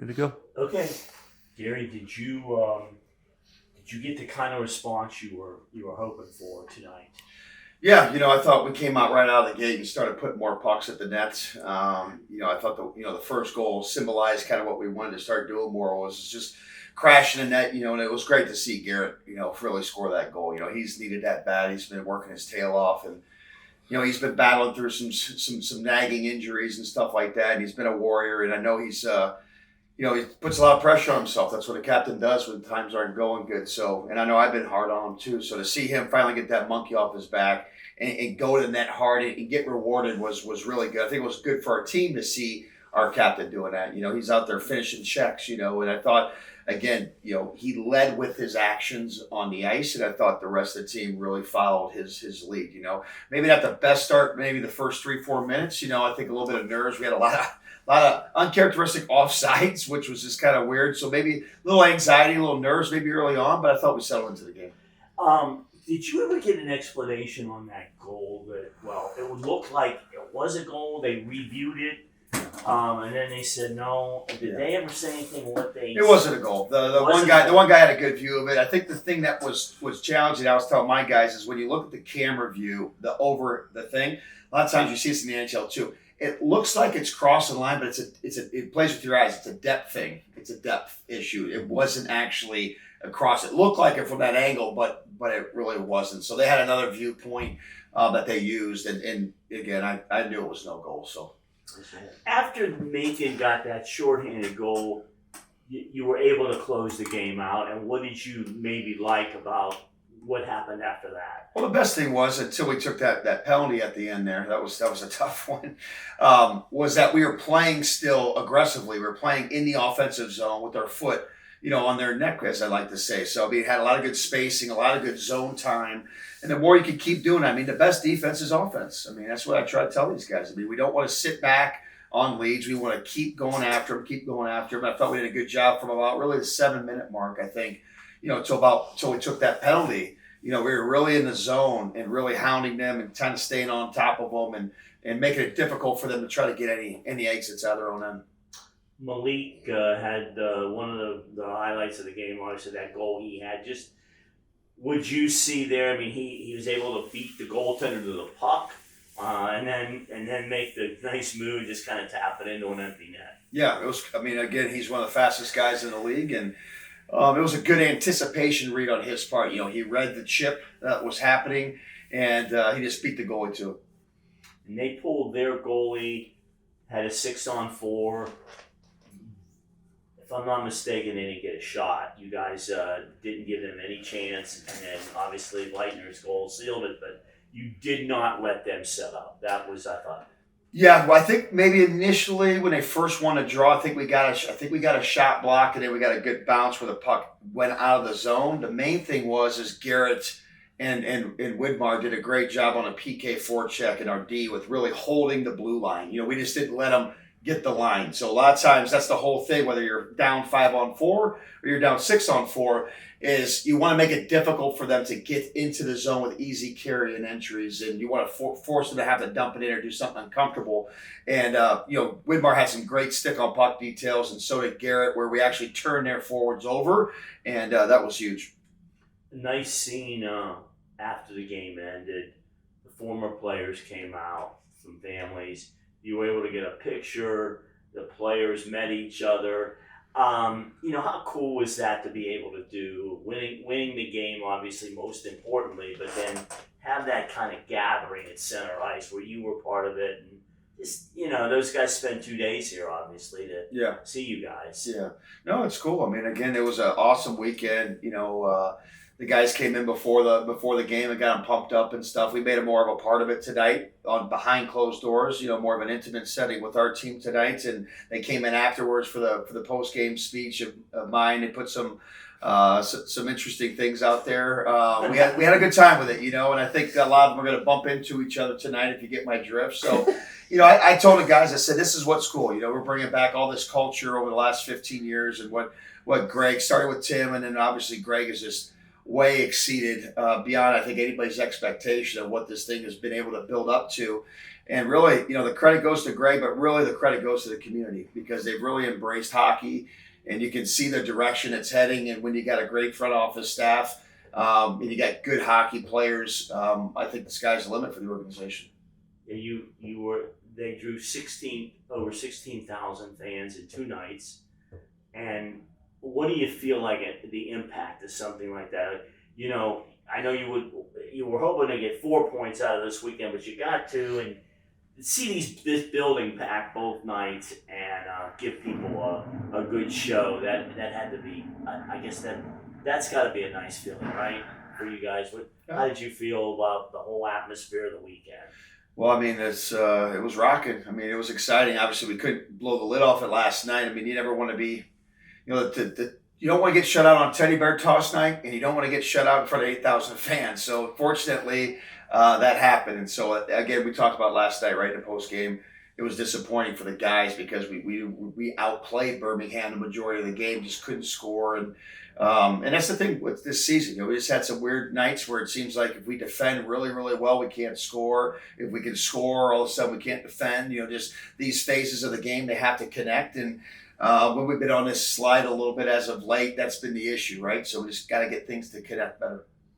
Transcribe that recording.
Good to go. Okay, Gary, did you get the kind of response you were hoping for tonight? Yeah, I thought we came out right out of the gate and started putting more pucks at the net. I thought the first goal symbolized kind of what we wanted to start doing more was just crashing the net. And it was great to see Garrett, really score that goal. He's needed that bad. He's been working his tail off, and he's been battling through some nagging injuries and stuff like that. And he's been a warrior, and I know he puts a lot of pressure on himself. That's what a captain does when times aren't going good. So, and I know I've been hard on him too. So to see him finally get that monkey off his back and go to the net hard and get rewarded was really good. I think it was good for our team to see our captain doing that. He's out there finishing checks, and I thought, again, he led with his actions on the ice, and I thought the rest of the team really followed his lead. Maybe not the best start, maybe the first 3-4 minutes. I think a little bit of nerves. We had a lot of uncharacteristic offsides, which was just kind of weird. So maybe a little anxiety, a little nerves maybe early on, but I thought we settled into the game. Did you ever get an explanation on that goal? It would look like it was a goal. They reviewed it, and then they said no. Did they ever say anything? It wasn't a goal. The one guy had a good view of it. I think the thing that was challenging, I was telling my guys, is when you look at the camera view, the thing. A lot of times you see this in the NHL too. It looks like it's crossing the line, but it plays with your eyes. It's a depth thing. It's a depth issue. It wasn't actually across. It looked like it from that angle, but it really wasn't. So they had another viewpoint that they used, and again, I knew it was no goal. So after Macon got that shorthanded goal, you were able to close the game out. And what did you maybe like about what happened after that? Well, the best thing was, until we took that penalty at the end there, that was a tough one, was that we were playing still aggressively. We were playing in the offensive zone with our foot, on their neck, as I like to say. So we had a lot of good spacing, a lot of good zone time. And the more you can keep doing that, the best defense is offense. That's what I try to tell these guys. We don't want to sit back on leads. We want to keep going after them, I thought we did a good job from about really the 7-minute mark, I think, till we took that penalty. We were really in the zone and really hounding them and kind of staying on top of them and making it difficult for them to try to get any exits out of their own end. Malik had one of the highlights of the game, obviously that goal he had. Just would you see there? He was able to beat the goaltender to the puck, and then make the nice move, just kind of tap it into an empty net. Yeah, it was. Again, he's one of the fastest guys in the league, and it was a good anticipation read on his part. He read the chip that was happening, and he just beat the goalie to it. And they pulled their goalie, had a 6-on-4. If I'm not mistaken, they didn't get a shot. You guys didn't give them any chance, and then obviously Leitner's goal sealed it, but you did not let them set up. That was, I thought. Yeah, well, I think maybe initially when they first won a draw, I think we got a shot block, and then we got a good bounce where the puck went out of the zone. The main thing is Garrett and Widmar did a great job on a PK forecheck in our D with really holding the blue line. We just didn't let them get the line. So a lot of times that's the whole thing, whether you're down 5-on-4 or you're down 6-on-4, is you want to make it difficult for them to get into the zone with easy carry and entries, and you want to force them to have to dump it in or do something uncomfortable. And Widmar had some great stick on puck details, and so did Garrett, where we actually turned their forwards over, and that was huge. Nice scene after the game ended. The former players came out, some families. You were able to get a picture. The players met each other. How cool was that to be able to do? Winning the game, obviously, most importantly, but then have that kind of gathering at center ice where you were part of it. And just, those guys spent 2 days here, obviously, to see you guys. Yeah. No, it's cool. Again, it was an awesome weekend. The guys came in before the game and got them pumped up and stuff. We made it more of a part of it tonight on behind closed doors, more of an intimate setting with our team tonight. And they came in afterwards for the post game speech of mine. They put some interesting things out there. We had a good time with it, and I think a lot of them are going to bump into each other tonight, if you get my drift. So, I told the guys, I said, this is what's cool. We're bringing back all this culture over the last 15 years, and what Greg started with Tim, and then obviously Greg is just way exceeded beyond, I think, anybody's expectation of what this thing has been able to build up to. And really, the credit goes to Greg, but really the credit goes to the community because they've really embraced hockey, and you can see the direction it's heading. And when you got a great front office staff, and you got good hockey players, I think the sky's the limit for the organization. Yeah, they drew over 16,000 fans in 2 nights, and what do you feel like the impact of something like that? I know you were hoping to get 4 points out of this weekend, but you got to, and see this building packed both nights and give people a good show. That had to be, I guess that's got to be a nice feeling, right, for you guys. How did you feel about the whole atmosphere of the weekend? Well, I mean, it was rocking. I mean, it was exciting. Obviously, we couldn't blow the lid off it last night. I mean, you never want to be, you don't want to get shut out on Teddy Bear Toss night, and you don't want to get shut out in front of 8,000 fans. So, fortunately, that happened. And so, again, we talked about last night, right, in the post game. It was disappointing for the guys because we outplayed Birmingham the majority of the game, just couldn't score. And that's the thing with this season. We just had some weird nights where it seems like if we defend really, really well, we can't score. If we can score, all of a sudden we can't defend. Just these phases of the game, they have to connect. And when we've been on this slide a little bit as of late, that's been the issue, right? So we just got to get things to connect better.